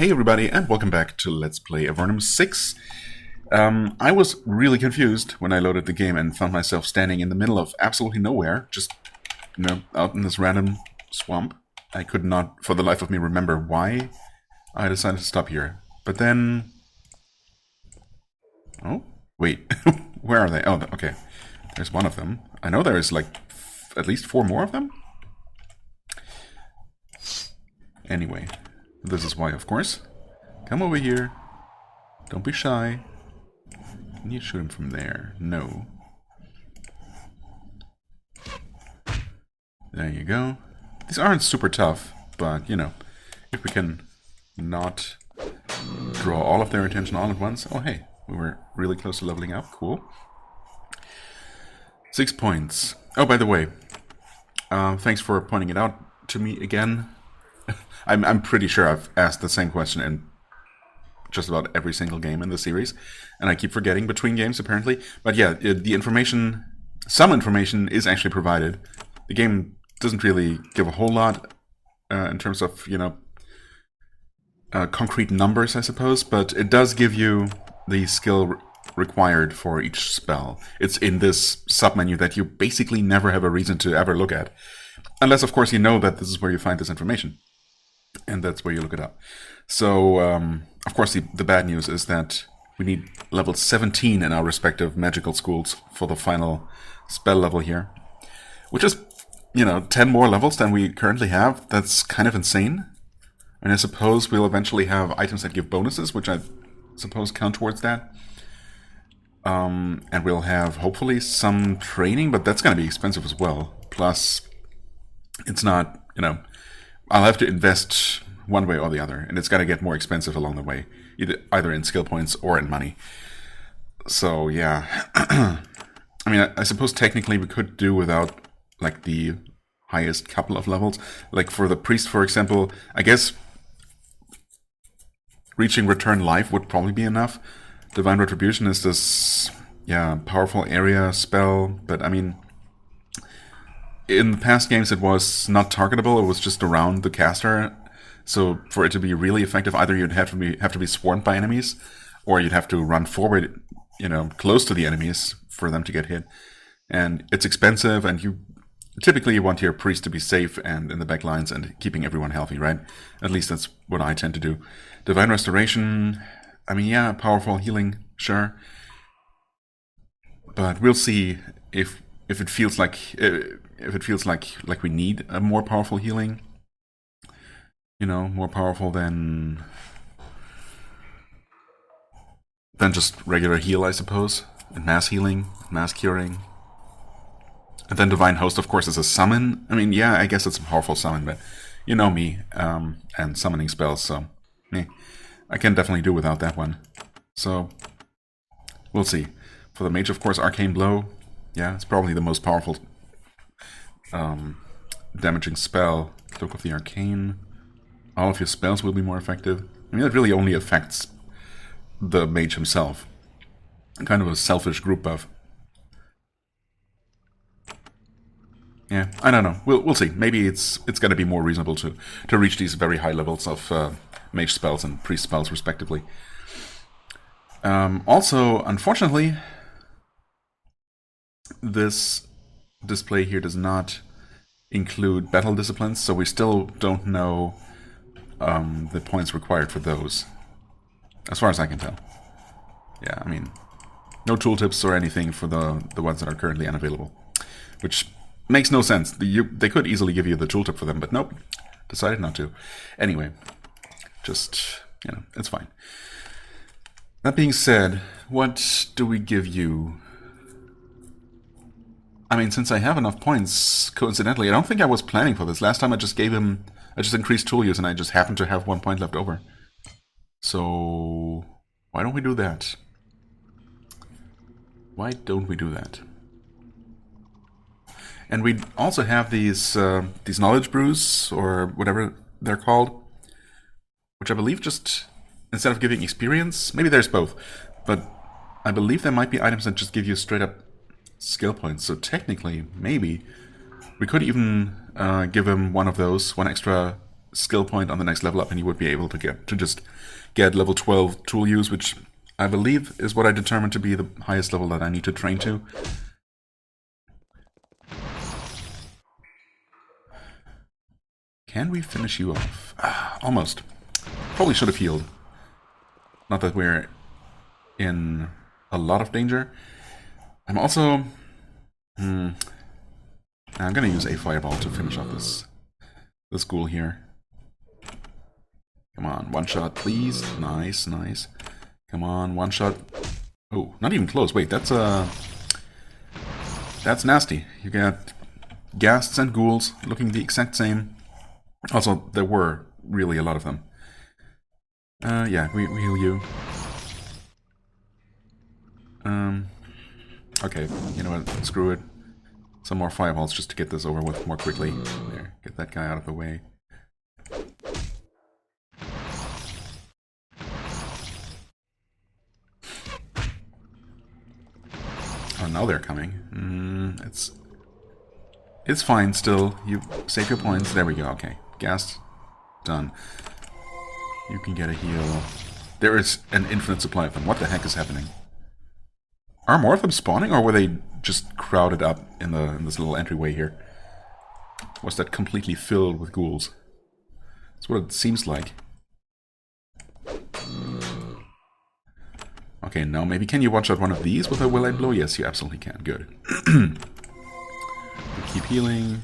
Hey everybody, and welcome back to Let's Play Avernum 6. I was really confused when I loaded the game and found myself standing in the middle of absolutely nowhere, just, out in this random swamp. I could not, for the life of me, remember why I decided to stop here. But then... Oh, wait. Where are they? Oh, okay. There's one of them. I know there is, like, at least 4 more of them? Anyway, this is why, of course. Come over here. Don't be shy. Can you shoot him from there? No. There you go. These aren't super tough, but, if we can not draw all of their attention all at once. Oh, hey, we were really close to leveling up. Cool. 6 points. Oh, by the way, thanks for pointing it out to me again. I'm pretty sure I've asked the same question in just about every single game in the series, and I keep forgetting between games apparently. But yeah, the information, some information is actually provided. The game doesn't really give a whole lot in terms of, concrete numbers, I suppose, but it does give you the skill required for each spell. It's in this submenu that you basically never have a reason to ever look at. Unless, of course, you know that this is where you find this information. And that's where you look it up. So, of course, the bad news is that we need level 17 in our respective magical schools for the final spell level here. Which is, 10 more levels than we currently have. That's kind of insane. And I suppose we'll eventually have items that give bonuses, which I suppose count towards that. And we'll have, hopefully, some training, but that's going to be expensive as well. Plus, it's not, I'll have to invest one way or the other, and it's going to get more expensive along the way, either in skill points or in money. So, yeah. I mean, I suppose technically we could do without, like, the highest couple of levels. Like, for the priest, for example, I guess reaching Return Life would probably be enough. Divine Retribution is this, powerful area spell, but, I mean... In the past games, it was not targetable. It was just around the caster. So for it to be really effective, either you'd have to be swarmed by enemies, or you'd have to run forward, close to the enemies for them to get hit. And it's expensive, and you typically want your priest to be safe and in the back lines and keeping everyone healthy, right? At least that's what I tend to do. Divine Restoration, I mean, powerful healing, sure. But we'll see if it feels like we need a more powerful healing, more powerful than just regular heal, I suppose, and mass healing, mass curing. And then Divine Host, of course, is a summon. I mean, I guess it's a powerful summon, but you know me and summoning spells, so I can definitely do without that one. So we'll see. For the mage, of course, Arcane Blow. Yeah, it's probably the most powerful damaging spell. Cloak of the Arcane. All of your spells will be more effective. I mean, it really only affects the mage himself. Kind of a selfish group buff. Yeah, I don't know. We'll see. Maybe it's going to be more reasonable to reach these very high levels of mage spells and priest spells, respectively. Also, unfortunately, this display here does not include battle disciplines, so we still don't know the points required for those, as far as I can tell. Yeah, I mean, no tooltips or anything for the ones that are currently unavailable, which makes no sense. They could easily give you the tooltip for them, but nope, decided not to. Anyway, just, it's fine. That being said, what do we give you? I mean, since I have enough points, coincidentally, I don't think I was planning for this. Last time I just increased tool use and I just happened to have 1 point left over. So, why don't we do that? Why don't we do that? And we also have these knowledge brews, or whatever they're called, which I believe just, instead of giving experience, maybe there's both, but I believe there might be items that just give you straight up skill points. So technically, maybe we could even give him one of those, one extra skill point on the next level up, and you would be able to just get level 12 tool use, which I believe is what I determined to be the highest level that I need to train to. Can we finish you off? Almost. Probably should have healed. Not that we're in a lot of danger. I'm also... I'm gonna use a fireball to finish off this ghoul here. Come on, one shot, please. Nice, nice. Come on, one shot. Oh, not even close. Wait, that's nasty. You got ghasts and ghouls looking the exact same. Also, there were really a lot of them. Yeah, we heal you. Okay, you know what? Screw it. Some more fireballs just to get this over with more quickly. There, get that guy out of the way. Oh, now they're coming. It's fine still. You save your points. There we go. Okay, gas done. You can get a heal. There is an infinite supply of them. What the heck is happening? Are more of them spawning, or were they just crowded up in this little entryway here? Was that completely filled with ghouls? That's what it seems like. Okay, now maybe can you one-shot one of these with a will-I blow? Yes, you absolutely can. Good. Keep healing.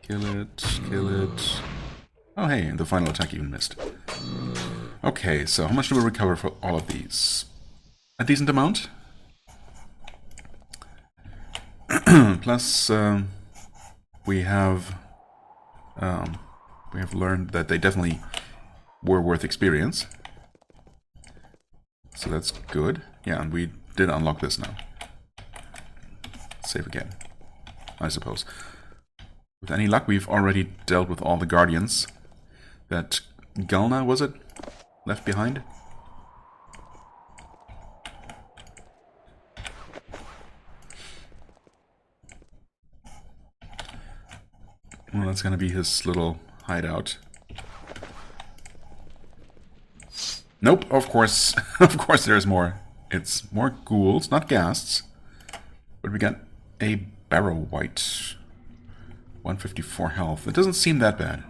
Kill it, kill it. Oh hey, the final attack even missed. Okay, so how much do we recover for all of these? A decent amount. Plus, we have learned that they definitely were worth experience. So that's good. Yeah, and we did unlock this now. Save again, I suppose. With any luck, we've already dealt with all the guardians that Gulna, was it, left behind? Well, that's gonna be his little hideout. Nope, of course, of course there's more. It's more ghouls, not ghasts. But we got a barrow white. 154 health. It doesn't seem that bad.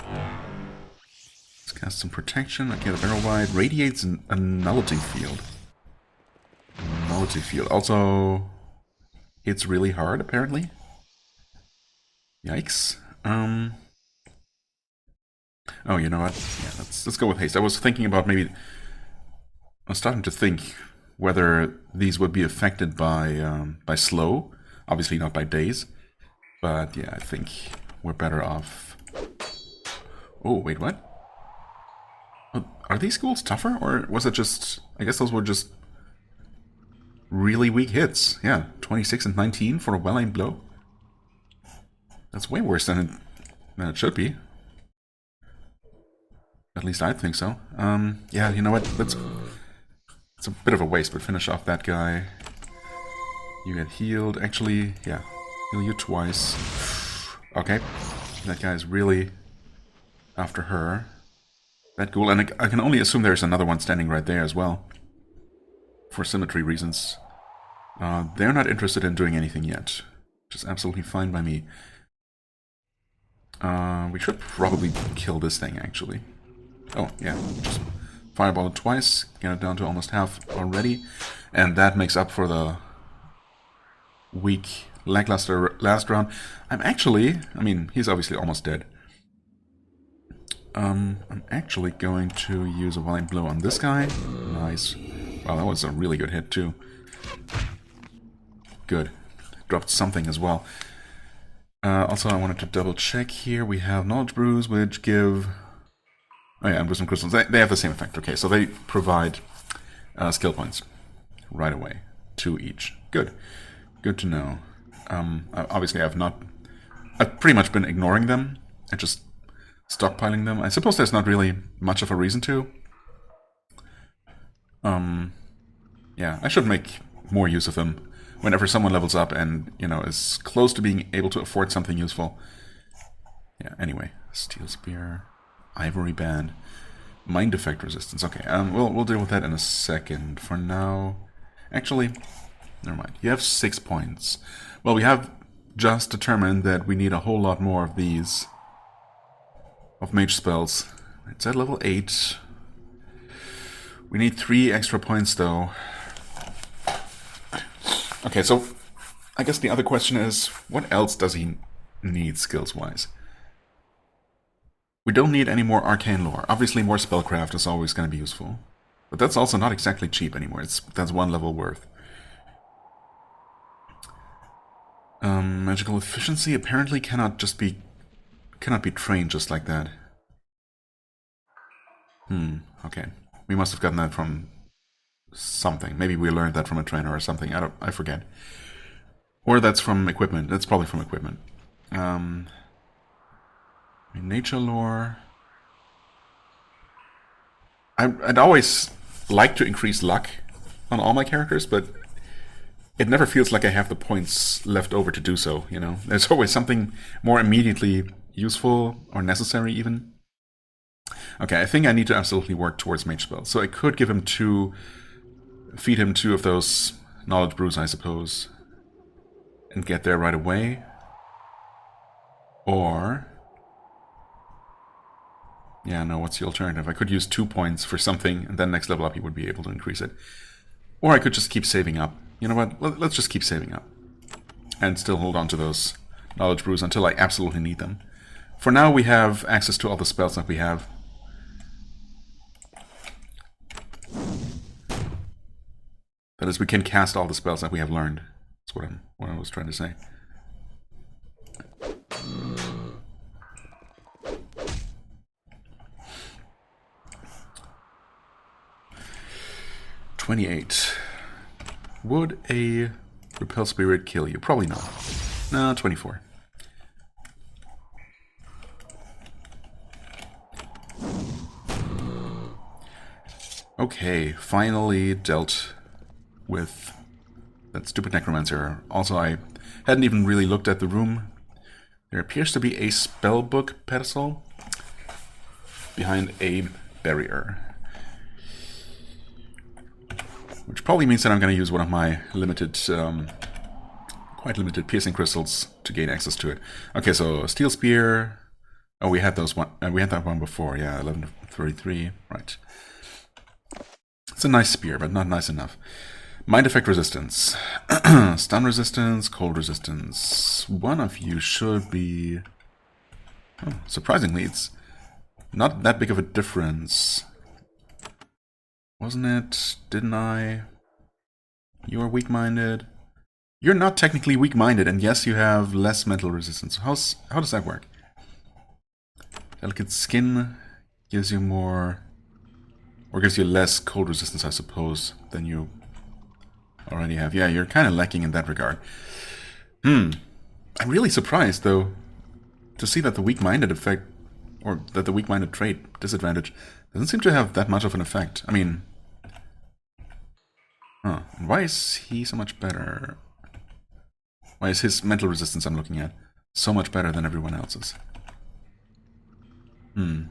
Let's cast some protection. Okay, the barrow white radiates a nullity field. Nullity field. Also, hits really hard, apparently. Yikes. Oh, you know what? Yeah, let's go with haste. I was thinking about maybe... I was starting to think whether these would be affected by slow. Obviously not by days. But yeah, I think we're better off... Oh, wait, what? Are these ghouls tougher? Or was it just... I guess those were just really weak hits. Yeah, 26 and 19 for a well-aimed blow. That's way worse than it should be. At least I think so. Yeah, you know what? It's a bit of a waste, but finish off that guy. You get healed. Actually, yeah. Heal you twice. Okay. That guy's really after her. That ghoul. And I can only assume there's another one standing right there as well. For symmetry reasons. They're not interested in doing anything yet. Which is absolutely fine by me. We should probably kill this thing, actually. Oh, yeah. Just fireball it twice. Get it down to almost half already. And that makes up for the weak, lackluster last round. I'm actually... I mean, he's obviously almost dead. I'm actually going to use a wild blow on this guy. Nice. Wow, that was a really good hit, too. Good. Dropped something as well. Also, I wanted to double check here. We have Knowledge Brews, which give... Oh yeah, and Wisdom Crystals. They have the same effect. Okay, so they provide skill points right away. 2 each. Good. Good to know. Obviously, I've pretty much been ignoring them and just stockpiling them. I suppose there's not really much of a reason to. Yeah, I should make more use of them whenever someone levels up and, you know, is close to being able to afford something useful. Yeah, anyway. Steel Spear, Ivory Band, Mind Effect Resistance. Okay, we'll deal with that in a second. For now... Actually, never mind. You have 6 points. Well, we have just determined that we need a whole lot more of these. Of mage spells. It's at level 8. We need 3 extra points, though. Okay, so I guess the other question is, what else does he need skills-wise? We don't need any more arcane lore. Obviously, more spellcraft is always going to be useful. But that's also not exactly cheap anymore. That's 1 level worth. Magical efficiency apparently cannot be trained just like that. Okay. We must have gotten that from something. Maybe we learned that from a trainer or something. I forget. Or that's from equipment. That's probably from equipment. Nature lore. I'd always like to increase luck on all my characters, but it never feels like I have the points left over to do so, you know? There's always something more immediately useful or necessary, even. Okay, I think I need to absolutely work towards mage spells. So I could give him feed him 2 of those knowledge brews, I suppose, and get there right away. Or... yeah, no, what's the alternative? I could use 2 points for something, and then next level up he would be able to increase it. Or I could just keep saving up. You know what? Let's just keep saving up. And still hold on to those knowledge brews until I absolutely need them. For now, we have access to all the spells that we have. That is, we can cast all the spells that we have learned. That's what I was trying to say. $28. Would a repel spirit kill you? Probably not. No, 24. Okay, finally dealt with that stupid necromancer. Also, I hadn't even really looked at the room. There appears to be a spellbook pedestal behind a barrier. Which probably means that I'm going to use one of my limited, quite limited piercing crystals to gain access to it. Okay, so steel spear. Oh, we had we had that one before. Yeah, 1133. Right. It's a nice spear, but not nice enough. Mind effect resistance, stun resistance, cold resistance. One of you should be. Oh, surprisingly, it's not that big of a difference. Wasn't it? Didn't I? You're weak-minded. You're not technically weak-minded, and yes, you have less mental resistance. How does that work? Delicate skin gives you more... or gives you less cold resistance, I suppose, than you already have. Yeah, you're kind of lacking in that regard. I'm really surprised, though, to see that the weak-minded effect, or that the weak-minded trait disadvantage doesn't seem to have that much of an effect. I mean... huh. And why is he so much better? Why is his mental resistance I'm looking at so much better than everyone else's? And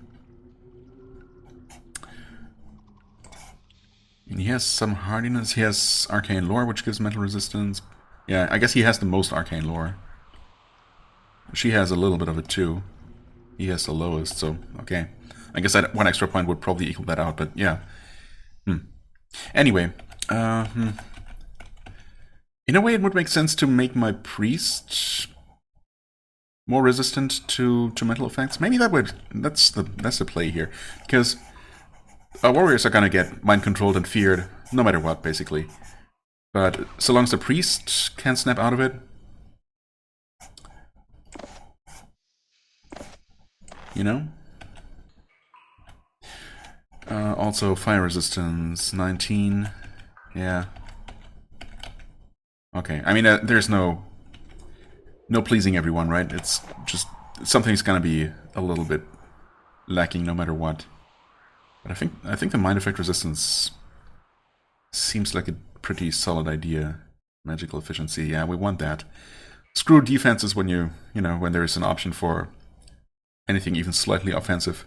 he has some hardiness. He has arcane lore, which gives mental resistance. Yeah, I guess he has the most arcane lore. She has a little bit of it too. He has the lowest, so okay. I guess that 1 extra point would probably equal that out, but yeah. Anyway, in a way it would make sense to make my priest more resistant to mental effects. Maybe that's the play here, because warriors are gonna get mind controlled and feared no matter what, basically. But so long as the priest can snap out of it, you know. Also, fire resistance, 19. Yeah. Okay. I mean, there's no pleasing everyone, right? It's just something's gonna be a little bit lacking no matter what. But I think the mind effect resistance Seems like a pretty solid idea. Magical efficiency, yeah, we want that. Screw defenses when when there is an option for anything even slightly offensive.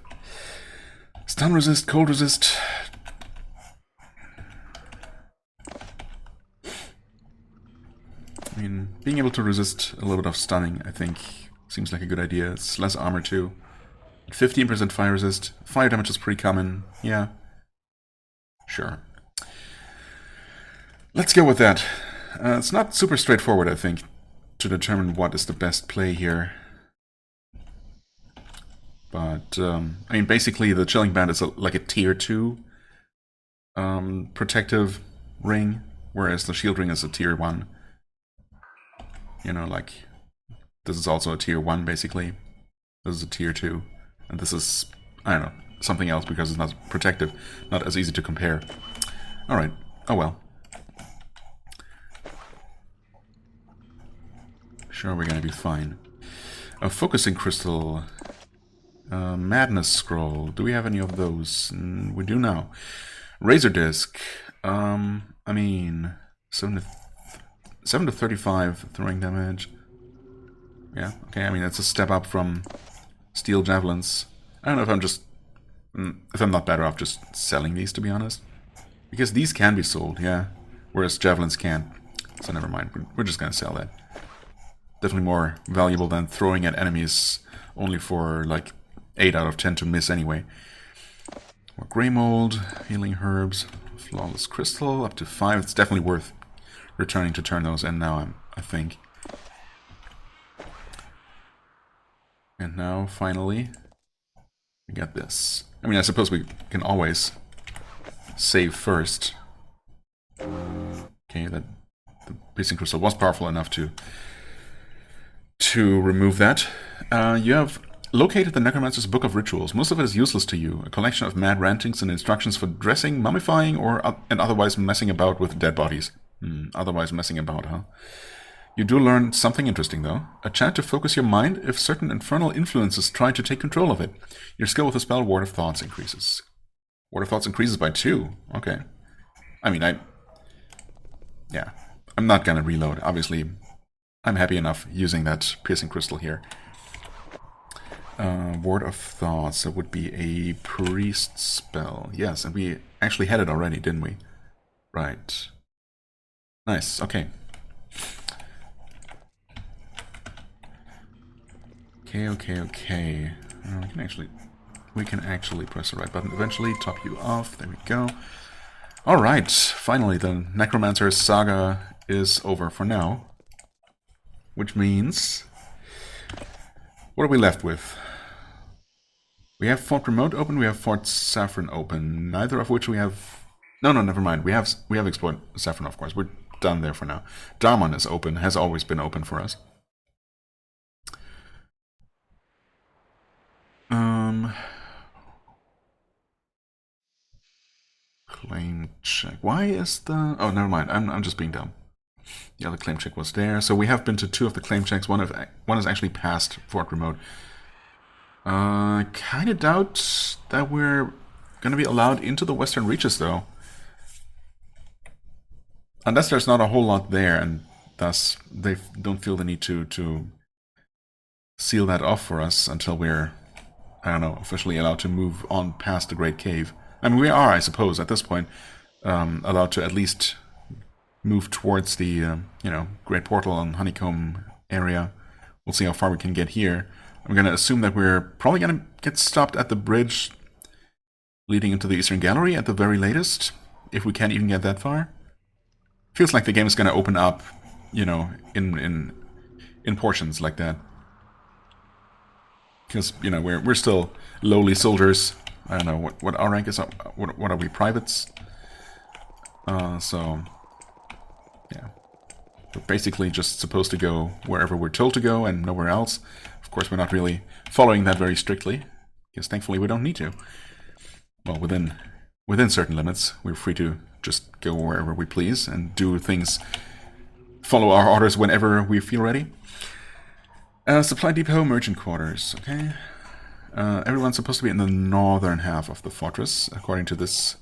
Stun resist, cold resist. I mean, being able to resist a little bit of stunning, I think, seems like a good idea. It's less armor too. 15% fire resist. Fire damage is pretty common. Yeah. Sure. Let's go with that. It's not super straightforward, I think, to determine what is the best play here. But, I mean, basically the Chilling Band is like a tier 2 protective ring, whereas the Shield Ring is a tier 1. You know, like, this is also a tier 1, basically. This is a tier 2. And this is, I don't know, something else because it's not protective. Not as easy to compare. Alright. Oh well. Sure, we're gonna be fine. A Focusing Crystal. Madness Scroll. Do we have any of those? We do now. Razor Disc. I mean, 7 to 35 throwing damage. Yeah, okay, I mean, it's a step up from Steel Javelins. I don't know if I'm just... if I'm not better off just selling these, to be honest. Because these can be sold, yeah. Whereas Javelins can't. So never mind, we're just gonna sell that. Definitely more valuable than throwing at enemies only for, like, 8 out of 10 to miss anyway. More Grey Mold, Healing Herbs, Flawless Crystal, up to 5. It's definitely worth returning to turn those in now, I think. And now, finally, we got this. I mean, I suppose we can always save first. Okay, the Piercing Crystal was powerful enough to remove that. You have located the Necromancer's Book of Rituals. Most of it is useless to you. A collection of mad rantings and instructions for dressing, mummifying, and otherwise messing about with dead bodies. Otherwise messing about, huh? You do learn something interesting, though. A chant to focus your mind if certain infernal influences try to take control of it. Your skill with the spell Ward of Thoughts increases. Ward of Thoughts increases by 2. Okay. I mean, yeah. I'm not gonna reload. Obviously, I'm happy enough using that Piercing Crystal here. Ward of Thoughts. That would be a priest spell. Yes, and we actually had it already, didn't we? Right. Nice. Okay. Okay. We can actually press the right button eventually. Top you off. There we go. Alright. Finally, the Necromancer saga is over for now. Which means... what are we left with? We have Fort Remote open, we have Fort Saffron open. Neither of which we have... No, never mind. We have explored Saffron, of course. We're done there for now. Darmon is open, has always been open for us. Claim check. Why is the... oh, never mind. I'm just being dumb. The other claim check was there. So we have been to 2 of the claim checks. One is actually past Fort Remote. Kind of doubt that we're going to be allowed into the Western Reaches, though. Unless there's not a whole lot there, and thus they don't feel the need to seal that off for us until we're, I don't know, officially allowed to move on past the Great Cave. I mean, we are, I suppose, at this point, allowed to at least move towards the, Great Portal and Honeycomb area. We'll see how far we can get here. I'm going to assume that we're probably going to get stopped at the bridge leading into the Eastern Gallery at the very latest, if we can't even get that far. Feels like the game is going to open up, in portions like that. Because, we're still lowly soldiers. I don't know what our rank is. What are we, privates? So, yeah. We're basically just supposed to go wherever we're told to go and nowhere else. Of course, we're not really following that very strictly, because thankfully we don't need to. Well, within certain limits, we're free to just go wherever we please and do things, follow our orders whenever we feel ready. Supply depot, merchant quarters, okay. Everyone's supposed to be in the northern half of the fortress, according to this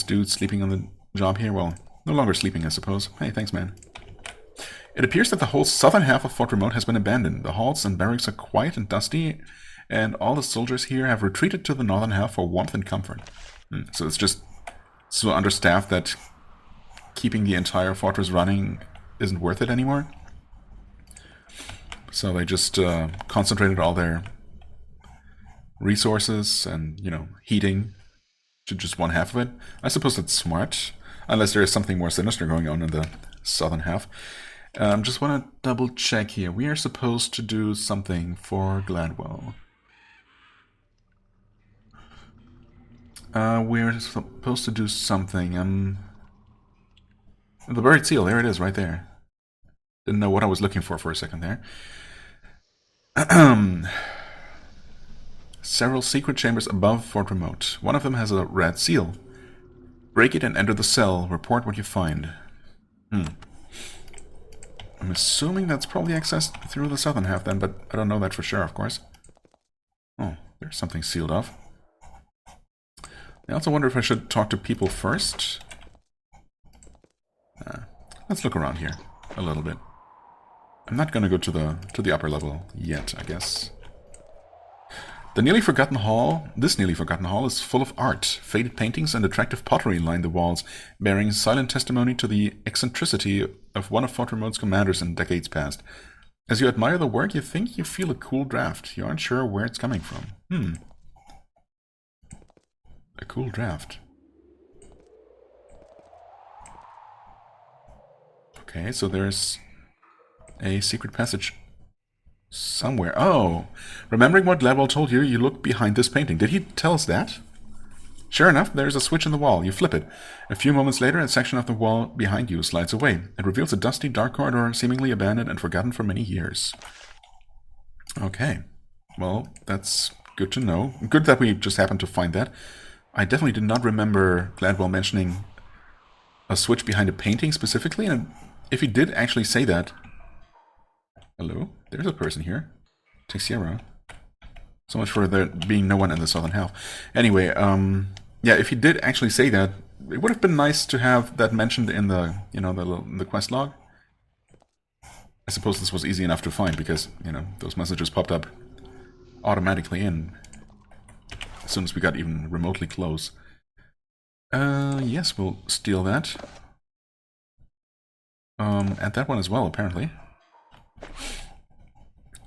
dude sleeping on job here. Well, no longer sleeping, I suppose. Hey, thanks, man. It appears that the whole southern half of Fort Remote has been abandoned. The halls and barracks are quiet and dusty, and all the soldiers here have retreated to the northern half for warmth and comfort. So it's just so understaffed that keeping the entire fortress running isn't worth it anymore. So they just concentrated all their resources and, you know, heating to just one half of it. I suppose that's smart, unless there is something more sinister going on in the southern half. Just want to double check here. We are supposed to do something for Gladwell. We're supposed to do something. The buried seal, there it is, right there. Didn't know what I was looking for a second there. Several secret chambers above Fort Remote. One of them has a red seal. Break it and enter the cell. Report what you find. I'm assuming that's probably accessed through the southern half then, but I don't know that for sure, of course. Oh, there's something sealed off. I also wonder if I should talk to people first. Let's look around here a little bit. I'm not going to go to the upper level yet, I guess. The nearly forgotten hall, this nearly forgotten hall is full of art. Faded paintings and attractive pottery line the walls, bearing silent testimony to the eccentricity of one of Fort Remote's commanders in decades past. As you admire the work, you think you feel a cool draft. You aren't sure where it's coming from. A cool draft. Okay, so there's a secret passage somewhere. Oh, remembering what Gladwell told you, you look behind this painting. Did he tell us that? Sure enough, there's a switch in the wall. You flip it. A few moments later, a section of the wall behind you slides away. It reveals a dusty, dark corridor, seemingly abandoned and forgotten for many years. Okay. Well, that's good to know. Good that we just happened to find that. I definitely did not remember Gladwell mentioning a switch behind a painting specifically, and if he did actually say that... Hello? There's a person here. Texiera. So much for there being no one in the southern half. Anyway, yeah, if he did actually say that, it would have been nice to have that mentioned in the, you know, the quest log. I suppose this was easy enough to find because, you know, those messages popped up automatically in as soon as we got even remotely close. Yes, we'll steal that. And that one as well, apparently.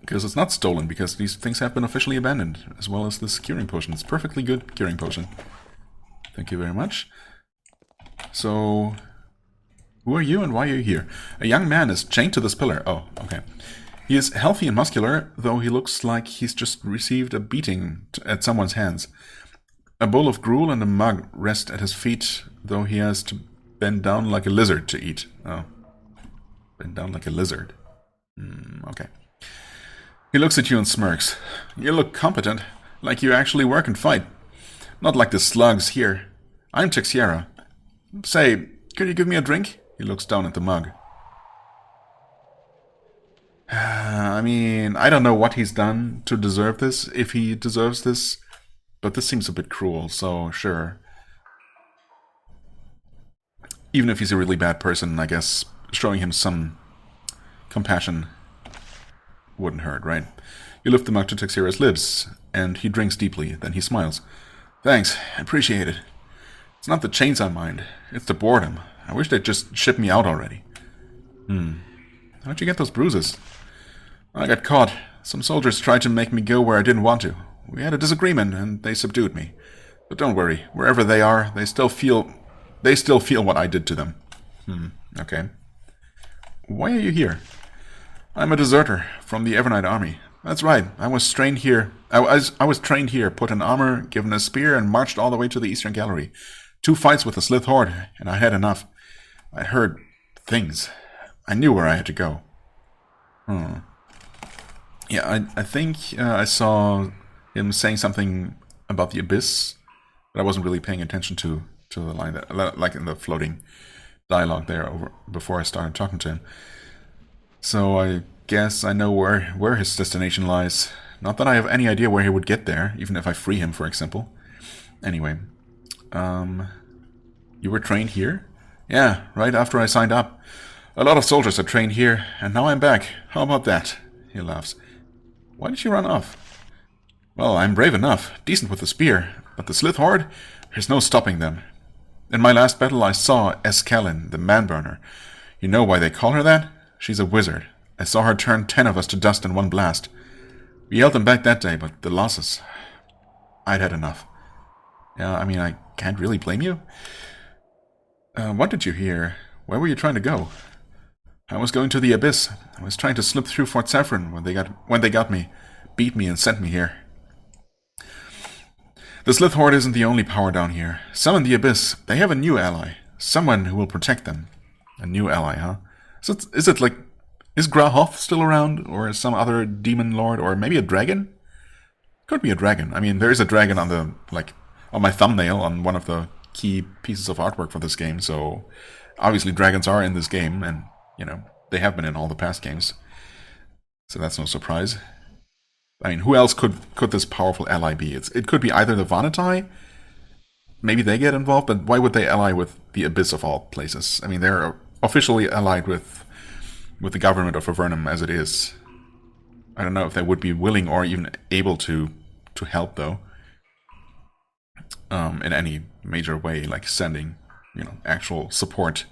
Because it's not stolen, because these things have been officially abandoned, as well as this curing potion. It's perfectly good curing potion. Thank you very much. So, who are you and why are you here? A young man is chained to this pillar. Oh, okay. He is healthy and muscular, though he looks like he's just received a beating at someone's hands. A bowl of gruel and a mug rest at his feet, though he has to bend down like a lizard to eat. Oh. Bend down like a lizard. Okay. He looks at you and smirks. You look competent, like you actually work and fight. Not like the slugs here. I'm Texiera. Say, could you give me a drink? He looks down at the mug. I mean, I don't know what he's done to deserve this, if he deserves this, but this seems a bit cruel, so sure. Even if he's a really bad person, I guess showing him some compassion wouldn't hurt, right? You lift the mug to Texiera's lips, and he drinks deeply, then he smiles. Thanks, I appreciate it. It's not the chains I mind, it's the boredom. I wish they'd just ship me out already. How'd you get those bruises? I got caught. Some soldiers tried to make me go where I didn't want to. We had a disagreement, and they subdued me. But don't worry, wherever they are, they still feel what I did to them. Okay. Why are you here? I'm a deserter from the Evernite army. That's right, I was trained here. I was trained here, put in armor, given a spear, and marched all the way to the Eastern Gallery. 2 fights with the Slith Horde, and I had enough. I heard things. I knew where I had to go. Yeah, I think I saw him saying something about the Abyss, but I wasn't really paying attention to the line that, like in the floating dialogue there before I started talking to him. So I guess I know where his destination lies. Not that I have any idea where he would get there, even if I free him, for example. Anyway, you were trained here? Yeah, right after I signed up. A lot of soldiers are trained here, and now I'm back. How about that? He laughs. Why did you run off? Well, I'm brave enough, decent with the spear, but the Slith Horde, there's no stopping them. In my last battle I saw Escalin, the man-burner. You know why they call her that? She's a wizard. I saw her turn 10 of us to dust in one blast. We held them back that day, but the losses... I'd had enough. Yeah, I mean, I can't really blame you. What did you hear? Where were you trying to go? I was going to the Abyss. I was trying to slip through Fort Saffron when they got me, beat me and sent me here. The Slith Horde isn't the only power down here. Some in the Abyss, they have a new ally. Someone who will protect them. A new ally, huh? So is it like... Is Grahoth still around? Or is some other demon lord? Or maybe a dragon? Could be a dragon. I mean, there is a dragon on the... like, on my thumbnail on one of the key pieces of artwork for this game, so... Obviously dragons are in this game, and, you know, they have been in all the past games. So that's no surprise. I mean, who else could this powerful ally be? It could be either the Vanatai, maybe they get involved, but why would they ally with the Abyss of all places? I mean, they're officially allied with the government of Avernum as it is. I don't know if they would be willing or even able to help, though, in any major way, like sending, you know, actual support.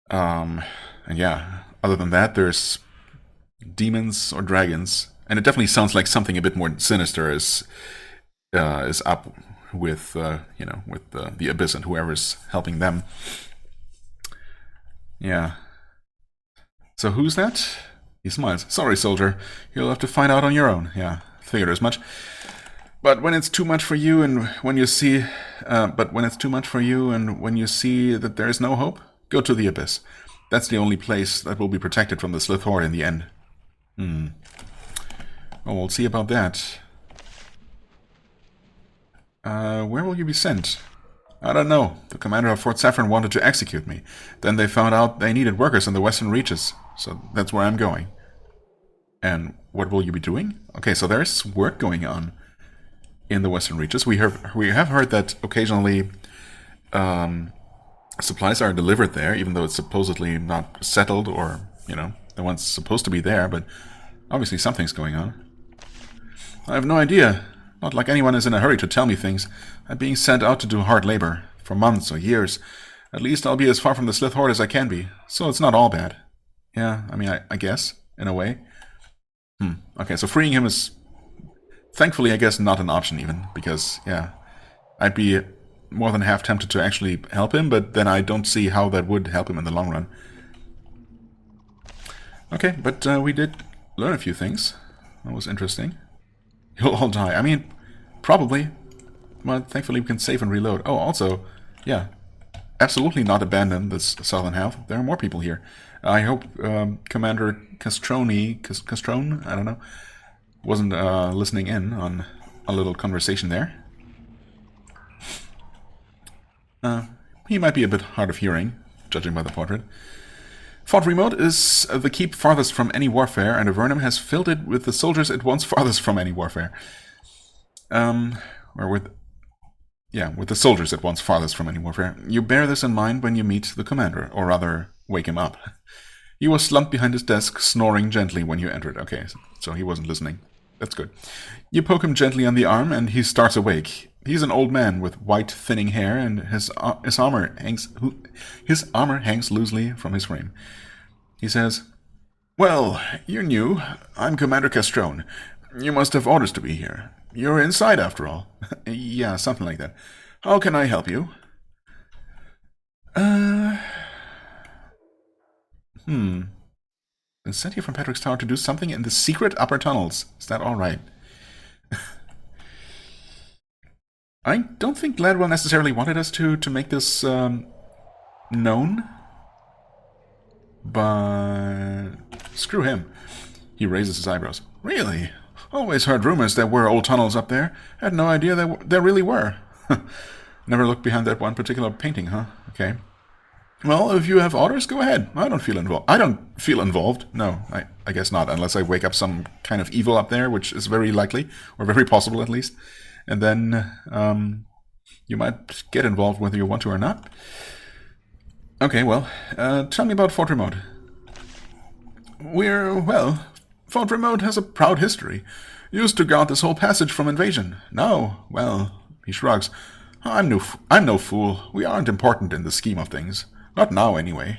And yeah, other than that, there's demons or dragons. And it definitely sounds like something a bit more sinister is up with you know, with the Abyss and whoever's helping them. Yeah. So who's that? He smiles. Sorry, soldier. You'll have to find out on your own. Yeah, figured as much. But when it's too much for you, and when you see, that there is no hope, go to the Abyss. That's the only place that will be protected from the Slith Horde in the end. Oh, we'll see about that. Where will you be sent? I don't know. The commander of Fort Saffron wanted to execute me. Then they found out they needed workers in the western reaches. So that's where I'm going. And what will you be doing? Okay, so there's work going on in the western reaches. We have heard that occasionally supplies are delivered there, even though it's supposedly not settled or, you know, the one's supposed to be there, but obviously something's going on. I have no idea. Not like anyone is in a hurry to tell me things. I'm being sent out to do hard labor, for months or years. At least I'll be as far from the Slith Horde as I can be, so it's not all bad. Yeah, I mean, I guess, in a way. Okay, so freeing him is, thankfully, I guess, not an option even, because, yeah, I'd be more than half tempted to actually help him, but then I don't see how that would help him in the long run. Okay, but we did learn a few things. That was interesting. You'll all die. I mean, probably. But thankfully we can save and reload. Oh, also, yeah, absolutely not abandon this southern half. There are more people here. I hope Commander Castrone, I don't know, wasn't listening in on a little conversation there. He might be a bit hard of hearing, judging by the portrait. Fort Remote is the keep farthest from any warfare, and Avernum has filled it with the soldiers it wants farthest from any warfare. With the soldiers it wants farthest from any warfare. You bear this in mind when you meet the commander, or rather, wake him up. He was slumped behind his desk, snoring gently when you entered. Okay, so he wasn't listening. That's good. You poke him gently on the arm, and he starts awake. He's an old man with white, thinning hair, and his armor hangs loosely from his frame. He says, "Well, you're new. I'm Commander Castrone. You must have orders to be here. You're inside, after all." Yeah, something like that. "How can I help you?" I sent you from Patrick's Tower to do something in the secret upper tunnels. Is that all right? I don't think Gladwell necessarily wanted us to make this known, but screw him. He raises his eyebrows. Really? Always heard rumors there were old tunnels up there. Had no idea there really were. Never looked behind that one particular painting, huh? Okay. Well, if you have orders, go ahead. I don't feel involved. No, I guess not, unless I wake up some kind of evil up there, which is very likely, or very possible at least. And then you might get involved whether you want to or not. Okay, well, tell me about Fort Remote. Well, Fort Remote has a proud history. Used to guard this whole passage from invasion. Now, well, he shrugs. I'm no fool. We aren't important in the scheme of things. Not now, anyway.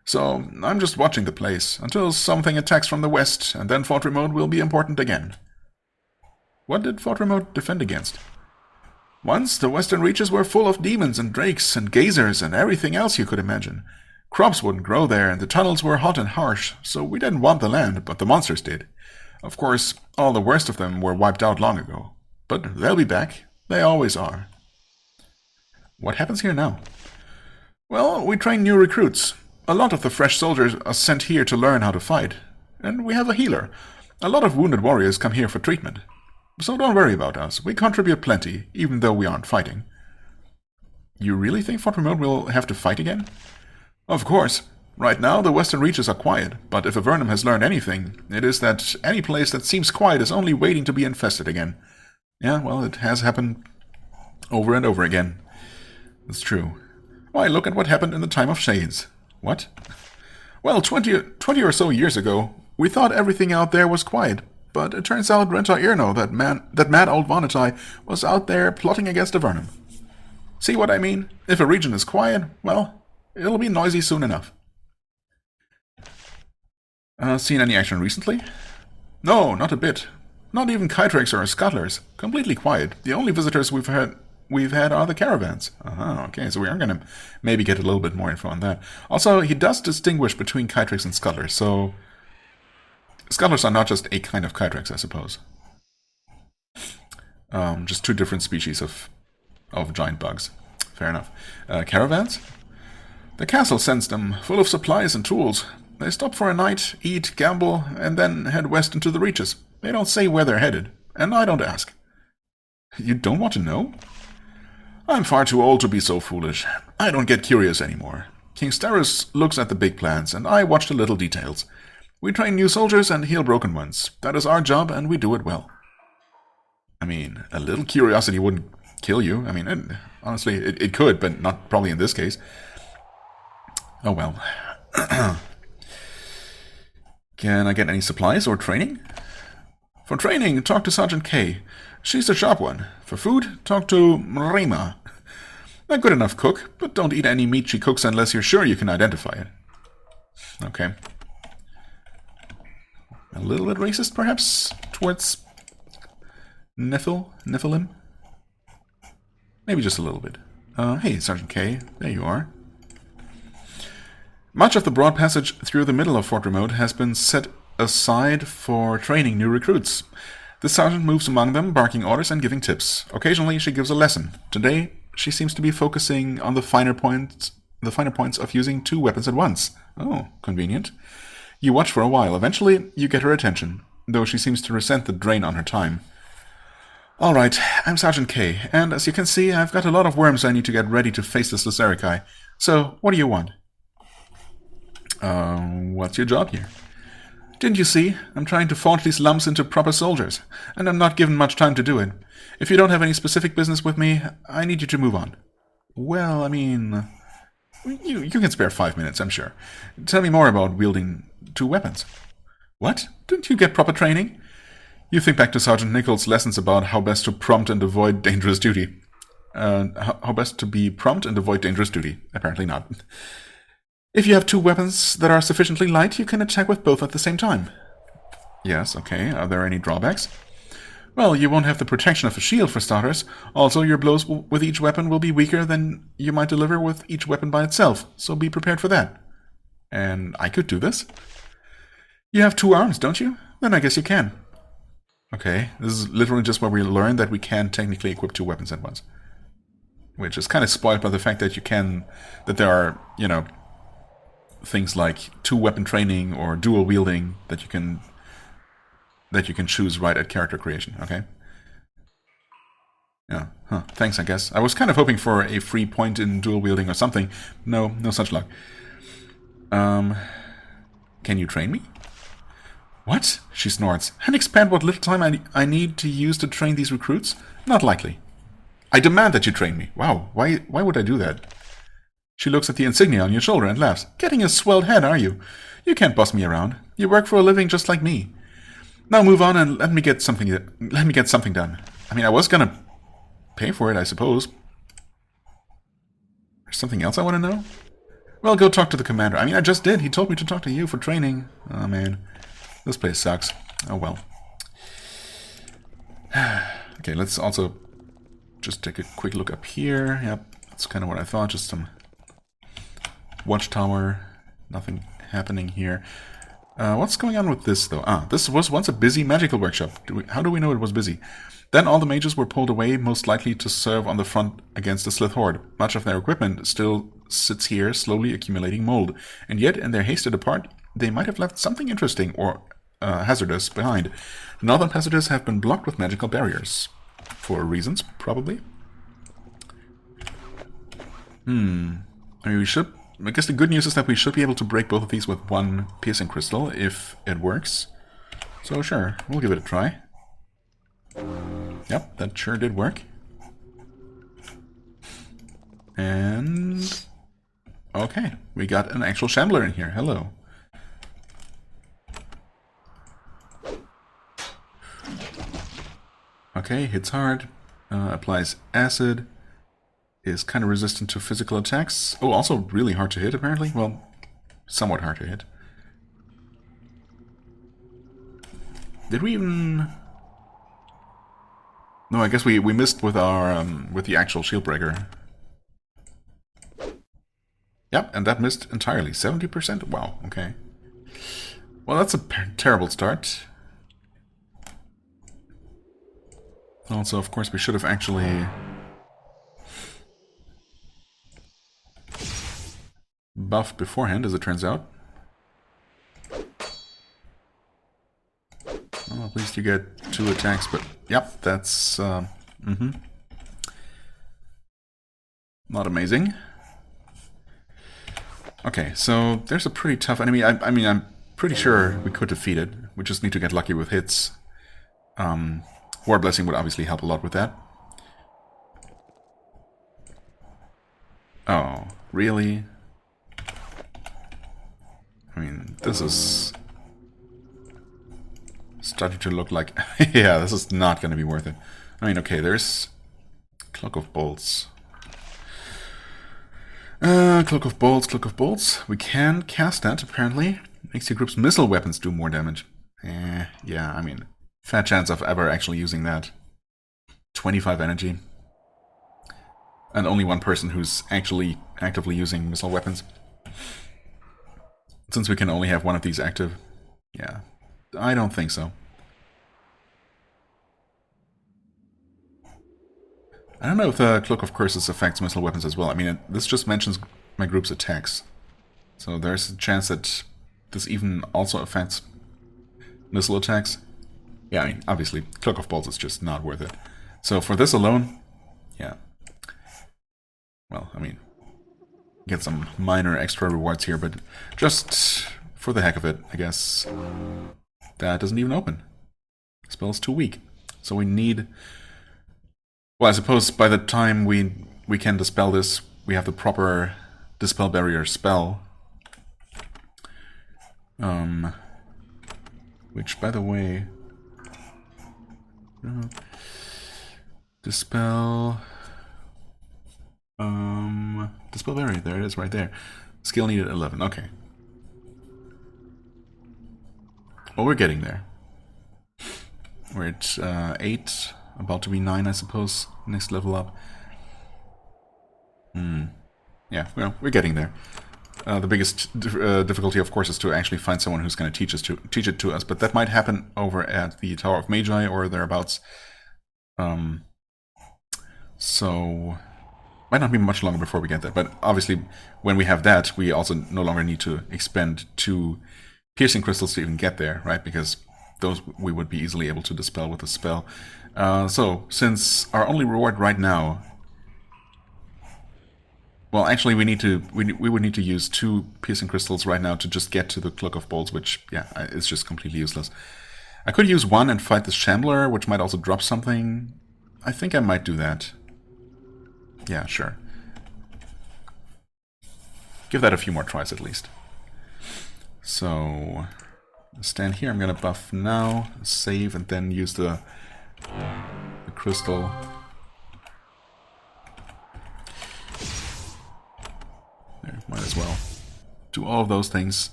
So, I'm just watching the place, until something attacks from the west, and then Fort Remote will be important again. What did Fort Remote defend against? Once, the western reaches were full of demons and drakes and gazers and everything else you could imagine. Crops wouldn't grow there, and the tunnels were hot and harsh, so we didn't want the land, but the monsters did. Of course, all the worst of them were wiped out long ago. But they'll be back. They always are. What happens here now? Well, we train new recruits. A lot of the fresh soldiers are sent here to learn how to fight. And we have a healer. A lot of wounded warriors come here for treatment. So don't worry about us. We contribute plenty, even though we aren't fighting. You really think Fort Remote will have to fight again? Of course. Right now, the western reaches are quiet, but if Avernum has learned anything, it is that any place that seems quiet is only waiting to be infested again. Yeah, well, it has happened over and over again. That's true. Why, look at what happened in the time of Shades. What? Well, 20 or so years ago, we thought everything out there was quiet, but it turns out Renta Irno, that mad old Vonatai, was out there plotting against Avernum. See what I mean? If a region is quiet, well, it'll be noisy soon enough. Seen any action recently? No, not a bit. Not even Kytrex or Scuttlers. Completely quiet. The only visitors we've had are the caravans. Okay, so we are going to maybe get a little bit more info on that. Also, he does distinguish between Kytrex and Scuttlers, so Scuttlers are not just a kind of Kytrex, I suppose. Just two different species of giant bugs. Fair enough. Caravans? The castle sends them, full of supplies and tools. They stop for a night, eat, gamble, and then head west into the reaches. They don't say where they're headed, and I don't ask. You don't want to know? I'm far too old to be so foolish. I don't get curious anymore. King Steris looks at the big plans, and I watch the little details. We train new soldiers and heal broken ones. That is our job, and we do it well. I mean, a little curiosity wouldn't kill you. I mean, honestly, it could, but not probably in this case. Oh well. Can I get any supplies or training? For training, talk to Sergeant K. She's the sharp one. For food, talk to Rima. A good enough cook, but don't eat any meat she cooks unless you're sure you can identify it. Okay. A little bit racist, perhaps, towards Nephilim? Maybe just a little bit. Hey, Sergeant K, there you are. Much of the broad passage through the middle of Fort Remote has been set aside for training new recruits. The sergeant moves among them, barking orders and giving tips. Occasionally, she gives a lesson. Today, she seems to be focusing on the finer points of using two weapons at once. Oh, convenient. You watch for a while. Eventually, you get her attention, though she seems to resent the drain on her time. All right, I'm Sergeant K, and as you can see, I've got a lot of worms I need to get ready to face this Lyserikai. So, what do you want? What's your job here? Didn't you see? I'm trying to forge these lumps into proper soldiers, and I'm not given much time to do it. If you don't have any specific business with me, I need you to move on. Well, I mean, you can spare 5 minutes, I'm sure. Tell me more about wielding two weapons. What? Didn't you get proper training? You think back to Sergeant Nichols' lessons about how best to prompt and avoid dangerous duty. How best to be prompt and avoid dangerous duty. Apparently not. If you have two weapons that are sufficiently light, you can attack with both at the same time. Yes, okay. Are there any drawbacks? Well, you won't have the protection of a shield for starters. Also, your blows with each weapon will be weaker than you might deliver with each weapon by itself, so be prepared for that. And I could do this? You have two arms, don't you? Then I guess you can. Okay, this is literally just where we learned that we can technically equip two weapons at once. Which is kind of spoiled by the fact that that there are, things like two-weapon training or dual wielding that you can choose right at character creation. Okay. Yeah. Huh. Thanks, I guess. I was kind of hoping for a free point in dual wielding or something. No such luck. Can you train me? What? She snorts. And expand what little time I need to use to train these recruits? Not likely. I demand that you train me. Wow. Why would I do that? She looks at the insignia on your shoulder and laughs. Getting a swelled head, are you? You can't boss me around. You work for a living just like me. Now move on and let me get something done. I mean, I was gonna pay for it, I suppose. There's something else I want to know? Well, go talk to the commander. I mean, I just did. He told me to talk to you for training. Oh, man. This place sucks. Oh, well. Okay, let's also just take a quick look up here. Yep, that's kind of what I thought. Just some watchtower. Nothing happening here. What's going on with this, though? Ah, this was once a busy magical workshop. How do we know it was busy? Then all the mages were pulled away, most likely to serve on the front against the Slith Horde. Much of their equipment still sits here, slowly accumulating mold. And yet, in their haste to depart, they might have left something interesting or hazardous behind. The northern passages have been blocked with magical barriers. For reasons, probably. I mean, we should... I guess the good news is that we should be able to break both of these with one piercing crystal, if it works. So sure, we'll give it a try. Yep, that sure did work. And... okay, we got an actual shambler in here. Hello. Okay, hits hard, applies acid, is kind of resistant to physical attacks. Oh, also really hard to hit, apparently. Well, somewhat hard to hit. Did we even... no, I guess we missed with our with the actual shield breaker. Yep, and that missed entirely. 70%? Wow, okay. Well, that's a terrible start. Also, of course, we should have actually buffed beforehand, as it turns out. Well, at least you get 2 attacks, but yep, that's not amazing. Okay, so there's a pretty tough enemy. I mean, I'm pretty sure we could defeat it. We just need to get lucky with hits. War Blessing would obviously help a lot with that. Oh, really? I mean, this is starting to look like... yeah, this is not going to be worth it. I mean, okay, there's Cloak of Bolts. Cloak of Bolts. We can cast that, apparently. Makes your group's missile weapons do more damage. Yeah, I mean, fat chance of ever actually using that. 25 energy. And only one person who's actually actively using missile weapons. Since we can only have one of these active. Yeah, I don't think so. I don't know if the Cloak of Curses affects missile weapons as well. I mean, this just mentions my group's attacks. So there's a chance that this even also affects missile attacks. Yeah, I mean, obviously, Cloak of Bolts is just not worth it. So for this alone, yeah. Well, I mean, get some minor extra rewards here, but just for the heck of it, I guess. That doesn't even open. The spell's too weak. So we need... well, I suppose by the time we can dispel this, we have the proper Dispel Barrier spell. Which, by the way... Dispel... Dispel Barrier, there it is, right there. Skill needed 11, okay. Well, we're getting there. We're at 8, about to be 9, I suppose. Next level up. Yeah, well, we're getting there. The biggest difficulty, of course, is to actually find someone who's going to teach it to us, but that might happen over at the Tower of Magi or thereabouts. So... might not be much longer before we get there, but obviously when we have that, we also no longer need to expend 2 piercing crystals to even get there, right? Because those we would be easily able to dispel with a spell. So, since our only reward right now... well, actually we would need to use 2 piercing crystals right now to just get to the Cloak of Bolts, which, yeah, is just completely useless. I could use 1 and fight the Shambler, which might also drop something. I think I might do that. Yeah, sure. give that a few more tries at least. So, stand here. I'm gonna buff now, save, and then use the crystal. There, might as well do all of those things.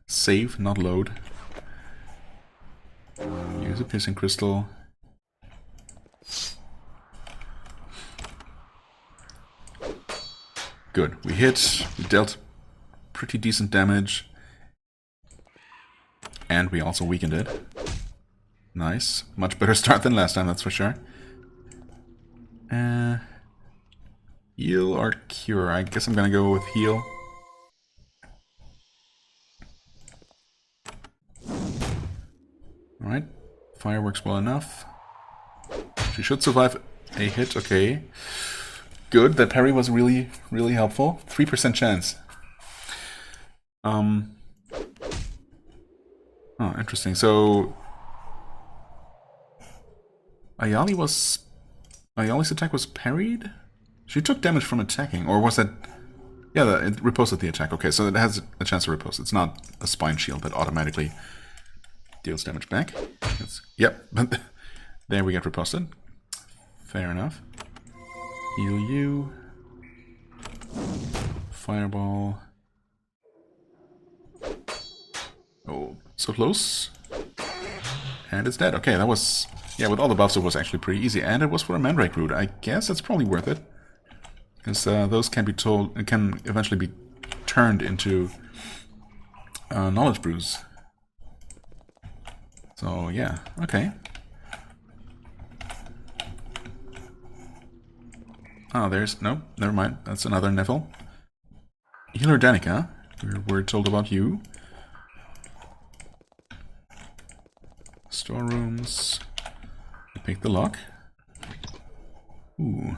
Save, not load. Use a piercing crystal. Good. We hit. We dealt pretty decent damage. And we also weakened it. Nice. Much better start than last time, that's for sure. Heal or cure? I guess I'm gonna go with heal. Alright. Fire works well enough. She should survive a hit, okay. Good, that parry was really, really helpful. 3% chance. Oh, interesting. So Ayali's attack was parried? She took damage from attacking, or was that... Yeah, it riposted the attack. Okay, so it has a chance to riposte. It's not a spine shield that automatically deals damage back. Yep, there we get riposted. Fair enough. Heal you. Fireball. Oh, so close. And it's dead. Okay, that was... Yeah, with all the buffs it was actually pretty easy. And it was for a Mandrake Root. I guess that's probably worth it. Because those can be told... It can eventually be turned into Knowledge Brews. So, yeah. Okay. Oh, there's... No, never mind. That's another Neville. Healer Danica. We're told about you. Storerooms. Pick the lock. Ooh.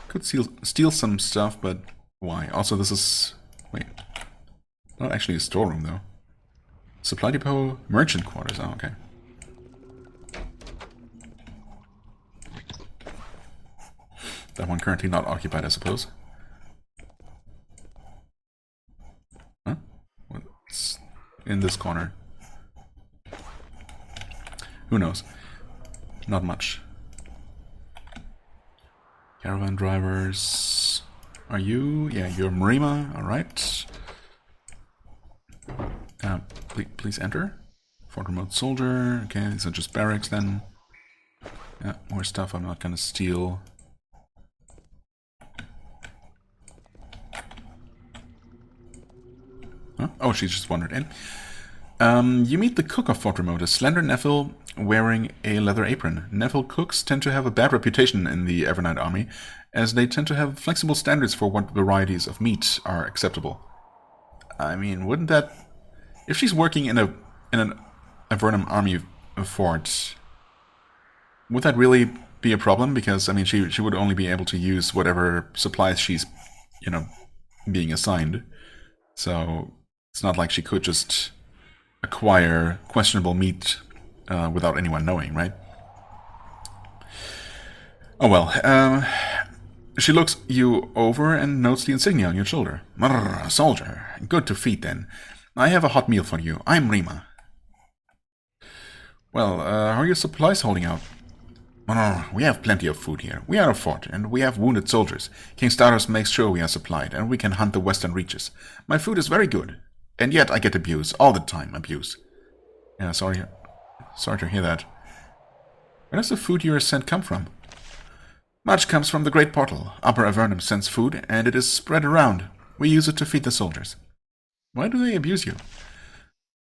Could steal some stuff, but why? Also, this is... Wait. Not actually a storeroom, though. Supply depot, merchant quarters. Oh, okay. That one currently not occupied, I suppose. Huh? What's in this corner? Who knows? Not much. Caravan drivers. Are you? Yeah, you're Marima. Alright. Please enter. Fort remote soldier. Okay, these are just barracks then. Yeah, more stuff I'm not gonna steal. Huh? Oh, she just wandered in. You meet the cook of Fort Remote, a slender Nephil wearing a leather apron. Nephil cooks tend to have a bad reputation in the Evernight army, as they tend to have flexible standards for what varieties of meat are acceptable. I mean, wouldn't that... If she's working in an Avernum army fort, would that really be a problem? Because, I mean, she would only be able to use whatever supplies she's, you know, being assigned. So, it's not like she could just acquire questionable meat without anyone knowing, right? Oh well. She looks you over and notes the insignia on your shoulder. Brrr, soldier. Good to feed, then. I have a hot meal for you. I'm Rima. Well, how are your supplies holding out? We have plenty of food here. We are a fort, and we have wounded soldiers. King Staros makes sure we are supplied, and we can hunt the western reaches. My food is very good. And yet I get abuse. All the time, abuse. Yeah, sorry to hear that. Where does the food you are sent come from? Much comes from the Great Portal. Upper Avernum sends food, and it is spread around. We use it to feed the soldiers. Why do they abuse you?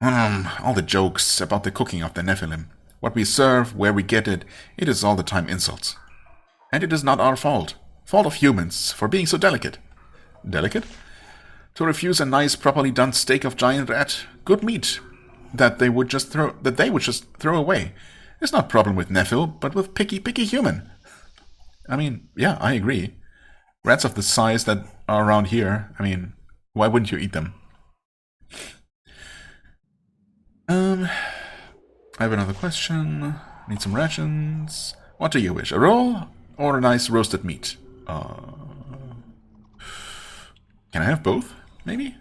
All the jokes about the cooking of the Nephilim. What we serve, where we get it, it is all the time insults. And it is not our fault. Fault of humans, for being so delicate. Delicate? To refuse a nice, properly done steak of giant rat, good meat, that they would just throw away. It's not a problem with Nephil, but with picky human. I mean, yeah, I agree. Rats of the size that are around here, I mean, why wouldn't you eat them? I have another question. Need some rations. What do you wish? A roll or a nice roasted meat? Can I have both? Maybe?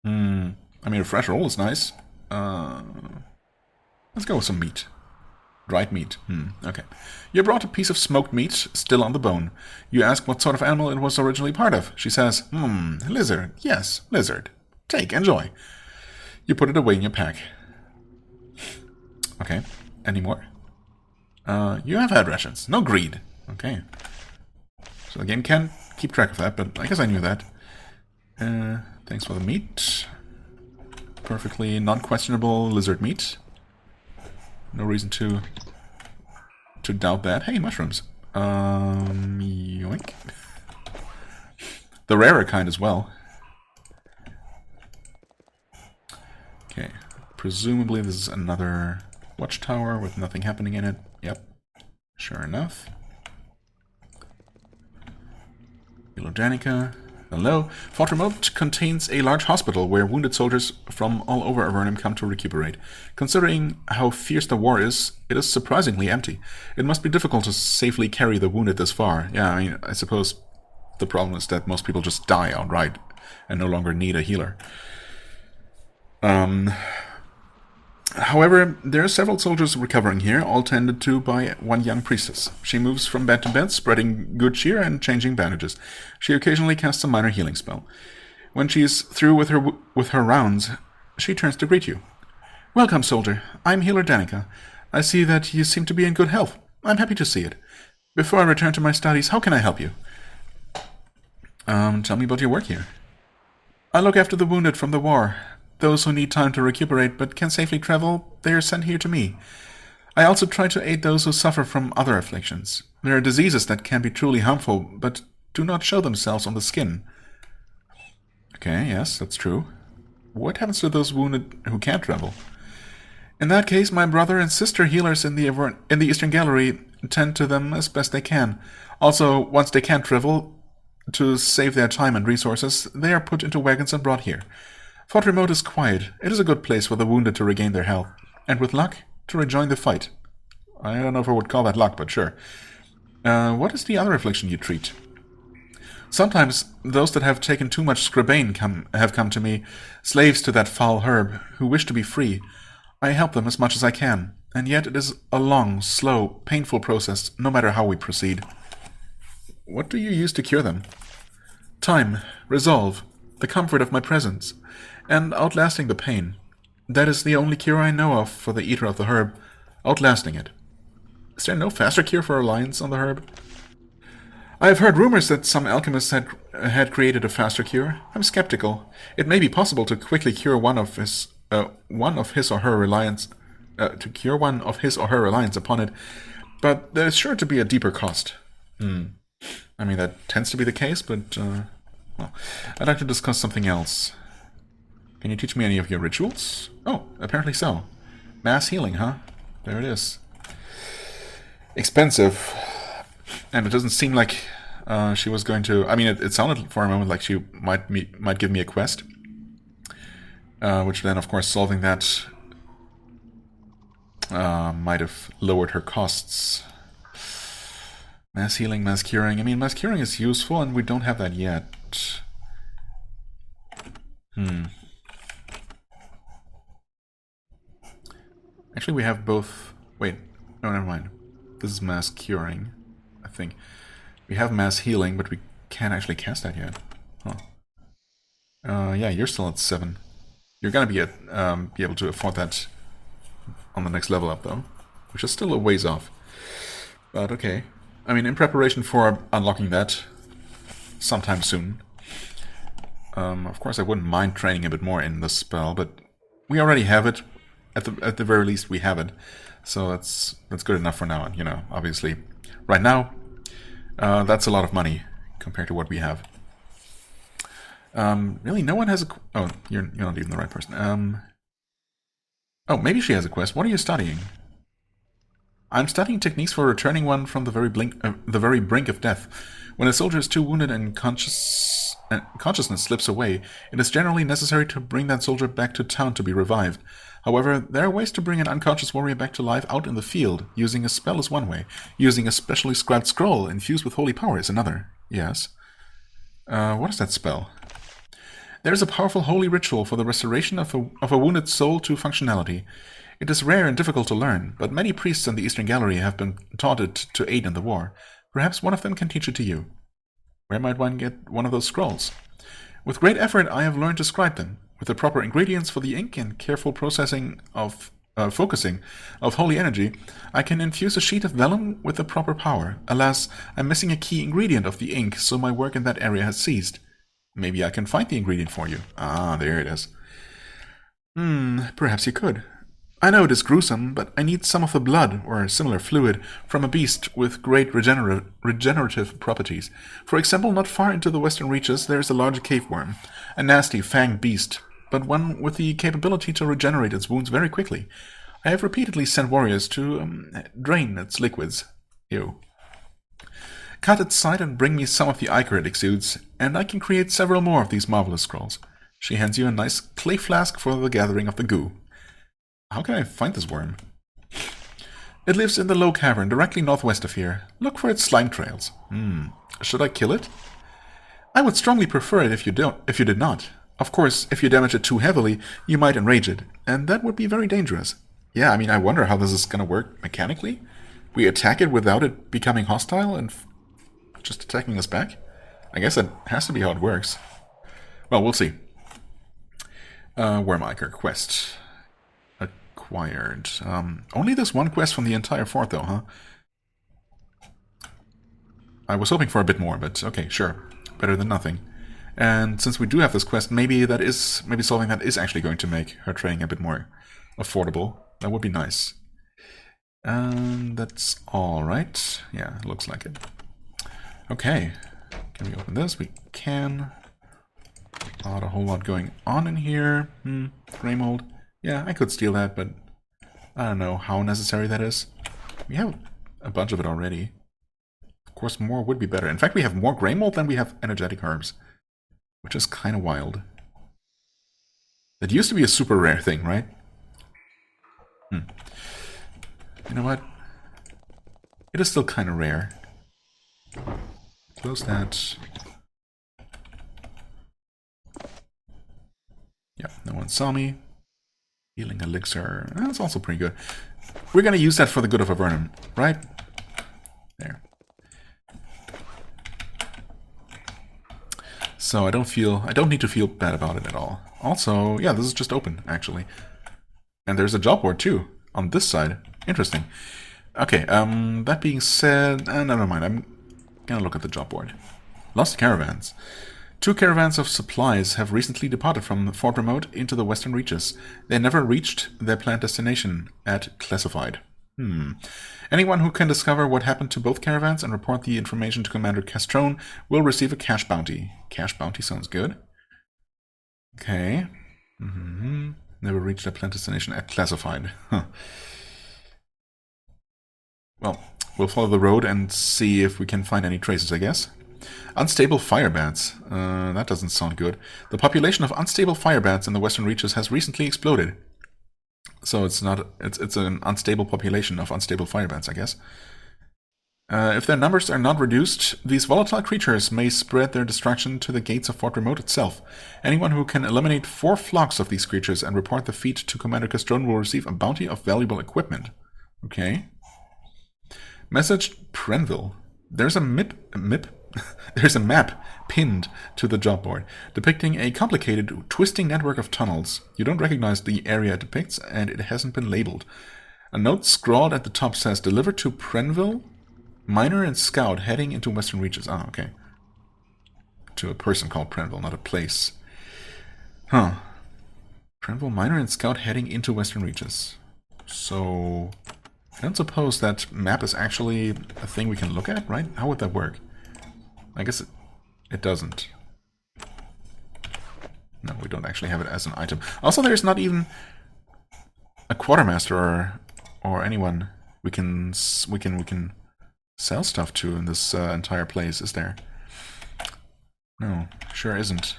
I mean, a fresh roll is nice. Let's go with some meat. Dried meat. Okay. You brought a piece of smoked meat, still on the bone. You ask what sort of animal it was originally part of. She says, lizard. Yes, lizard. Take, enjoy. You put it away in your pack. Okay. Any more? You have had rations. No greed. Okay. So the game can keep track of that, but I guess I knew that. Thanks for the meat. Perfectly non-questionable lizard meat. No reason to doubt that. Hey, mushrooms. Yoink. The rarer kind as well. Okay. Presumably this is another watchtower with nothing happening in it. Yep. Sure enough. Hello, Danica. Hello. Fort Remote contains a large hospital where wounded soldiers from all over Avernum come to recuperate. Considering how fierce the war is, it is surprisingly empty. It must be difficult to safely carry the wounded this far. Yeah, I mean, I suppose the problem is that most people just die outright and no longer need a healer. However, there are several soldiers recovering here, all tended to by one young priestess. She moves from bed to bed, spreading good cheer and changing bandages. She occasionally casts a minor healing spell. When she is through with her rounds, she turns to greet you. Welcome, soldier. I'm healer Danica. I see that you seem to be in good health. I'm happy to see it. Before I return to my studies, how can I help you? Tell me about your work here. I look after the wounded from the war. Those who need time to recuperate but can safely travel, they are sent here to me. I also try to aid those who suffer from other afflictions. There are diseases that can be truly harmful, but do not show themselves on the skin. Okay, yes, that's true. What happens to those wounded who can't travel? In that case, my brother and sister healers in the Eastern Gallery tend to them as best they can. Also, once they can't travel, to save their time and resources, they are put into wagons and brought here. Fort Remote is quiet. It is a good place for the wounded to regain their health, and with luck, to rejoin the fight. I don't know if I would call that luck, but sure. What is the other affliction you treat? Sometimes those that have taken too much scribane have come to me, slaves to that foul herb, who wish to be free. I help them as much as I can, and yet it is a long, slow, painful process, no matter how we proceed. What do you use to cure them? Time, resolve, the comfort of my presence, and outlasting the pain. That is the only cure I know of for the eater of the herb, outlasting it. Is there no faster cure for reliance on the herb? I have heard rumors that some alchemists had created a faster cure. I'm skeptical. It may be possible to quickly cure one of his or her reliance upon it, but there is sure to be a deeper cost. I mean, that tends to be the case, but well, I'd like to discuss something else. Can you teach me any of your rituals? Oh, apparently so. Mass healing, huh? There it is. Expensive. And it doesn't seem like she was going to... I mean, it sounded for a moment like she might give me a quest. Which then, of course, solving that might have lowered her costs. Mass healing, mass curing. I mean, mass curing is useful, and we don't have that yet. Actually, we have both... Wait, no, never mind. This is mass curing, I think. We have mass healing, but we can't actually cast that yet. Huh. Yeah, you're still at 7. You're gonna be able to afford that on the next level up, though. Which is still a ways off. But okay. I mean, in preparation for unlocking that sometime soon. Of course, I wouldn't mind training a bit more in this spell, but we already have it. At the very least, we have it. So that's good enough for now. And, you know, obviously, right now, that's a lot of money compared to what we have. Really, no one has a... Oh, you're not even the right person. Oh, maybe she has a quest. What are you studying? I'm studying techniques for returning one from the very brink of death. When a soldier is too wounded and consciousness slips away, it is generally necessary to bring that soldier back to town to be revived. However, there are ways to bring an unconscious warrior back to life out in the field. Using a spell is one way. Using a specially scribed scroll infused with holy power is another. Yes. What is that spell? There is a powerful holy ritual for the restoration of a wounded soul to functionality. It is rare and difficult to learn, but many priests in the Eastern Gallery have been taught it to aid in the war. Perhaps one of them can teach it to you. Where might one get one of those scrolls? With great effort, I have learned to scribe them. With the proper ingredients for the ink and careful processing of focusing of holy energy, I can infuse a sheet of vellum with the proper power. Alas, I'm missing a key ingredient of the ink, so my work in that area has ceased. Maybe I can find the ingredient for you. Ah, there it is. Perhaps you could. I know it is gruesome, but I need some of the blood, or similar fluid, from a beast with great regenerative properties. For example, not far into the western reaches there is a large cave worm, a nasty fanged beast, but one with the capability to regenerate its wounds very quickly. I have repeatedly sent warriors to drain its liquids. Ew. Cut its side and bring me some of the ichor it exudes, and I can create several more of these marvelous scrolls. She hands you a nice clay flask for the gathering of the goo. How can I find this worm? It lives in the low cavern directly northwest of here. Look for its slime trails. Should I kill it? I would strongly prefer it if you did not. Of course, if you damage it too heavily, you might enrage it, and that would be very dangerous. Yeah, I mean, I wonder how this is gonna work mechanically. We attack it without it becoming hostile and just attacking us back? I guess that has to be how it works. Well, we'll see. Worm Ichor quest. Acquired. Only this one quest from the entire fort, though, huh? I was hoping for a bit more, but okay, sure. Better than nothing. And since we do have this quest, maybe solving that is actually going to make her trading a bit more affordable. That would be nice. And that's all right. Yeah, it looks like it. Okay. Can we open this? We can. Not a whole lot going on in here. Grey mold. Yeah, I could steal that, but I don't know how necessary that is. We have a bunch of it already. Of course, more would be better. In fact, we have more grey mold than we have energetic herbs, which is kind of wild. That used to be a super rare thing, right? You know what? It is still kind of rare. Close that. Yeah, no one saw me. Healing elixir. That's also pretty good. We're gonna use that for the good of Avernum, right? There. So I don't need to feel bad about it at all. Also, yeah, this is just open, actually. And there's a job board too, on this side. Interesting. Okay, that being said, never mind, I'm gonna look at the job board. Lost caravans. 2 caravans of supplies have recently departed from Fort Remote into the western reaches. They never reached their planned destination at Classified. Anyone who can discover what happened to both caravans and report the information to Commander Castrone will receive a cash bounty. Cash bounty sounds good. Okay. Never reached their planned destination at Classified. Huh. Well, we'll follow the road and see if we can find any traces, I guess. Unstable fire bats. That doesn't sound good. The population of unstable fire bats in the western reaches has recently exploded. So it's an unstable population of unstable fire bats, I guess. If their numbers are not reduced, these volatile creatures may spread their destruction to the gates of Fort Remote itself. Anyone who can eliminate 4 flocks of these creatures and report the feat to Commander Castrone will receive a bounty of valuable equipment. Okay. Message Prenville. There's a There's a map pinned to the job board, depicting a complicated, twisting network of tunnels. You don't recognize the area it depicts, and it hasn't been labeled. A note scrawled at the top says, delivered to Prenville, miner and scout heading into western reaches. Ah, okay. To a person called Prenville, not a place. Huh. Prenville, miner and scout heading into western reaches. So I don't suppose that map is actually a thing we can look at, right? How would that work? I guess it doesn't. No, we don't actually have it as an item. Also, there's not even a quartermaster or anyone we can sell stuff to in this entire place, is there? No, sure isn't.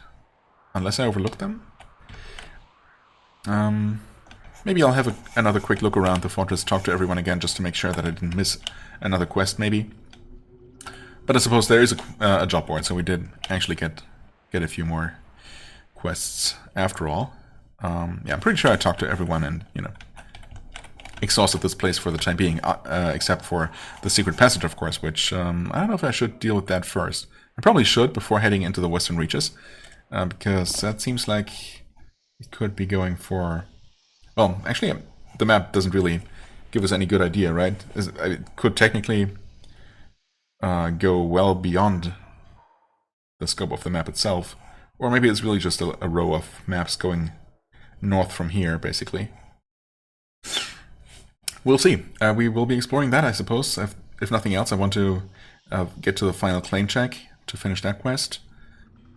Unless I overlooked them. Maybe I'll have another quick look around the fortress, talk to everyone again, just to make sure that I didn't miss another quest, maybe. But I suppose there is a job board, so we did actually get a few more quests after all. Yeah, I'm pretty sure I talked to everyone and, you know, exhausted this place for the time being, except for the secret passage, of course, which I don't know if I should deal with that first. I probably should before heading into the Western Reaches, because that seems like it could be going for... Well, actually, the map doesn't really give us any good idea, right? It could technically go well beyond the scope of the map itself, or maybe it's really just a row of maps going north from here, basically. We'll see. We will be exploring that, I suppose. If nothing else, I want to get to the final claim check to finish that quest.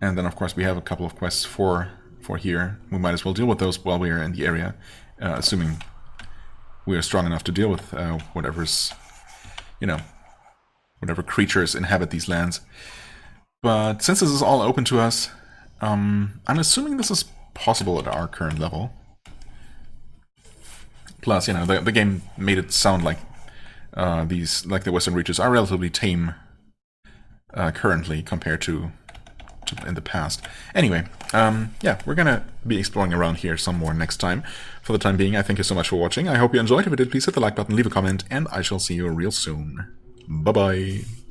And then, of course, we have a couple of quests for here. We might as well deal with those while we are in the area, assuming we are strong enough to deal with whatever's, you know, whatever creatures inhabit these lands. But since this is all open to us, I'm assuming this is possible at our current level. Plus, you know, the game made it sound like the Western Reaches are relatively tame currently compared to in the past. Anyway, yeah, we're gonna be exploring around here some more next time. For the time being, I thank you so much for watching. I hope you enjoyed. If you did, please hit the like button, leave a comment, and I shall see you real soon. Bye-bye.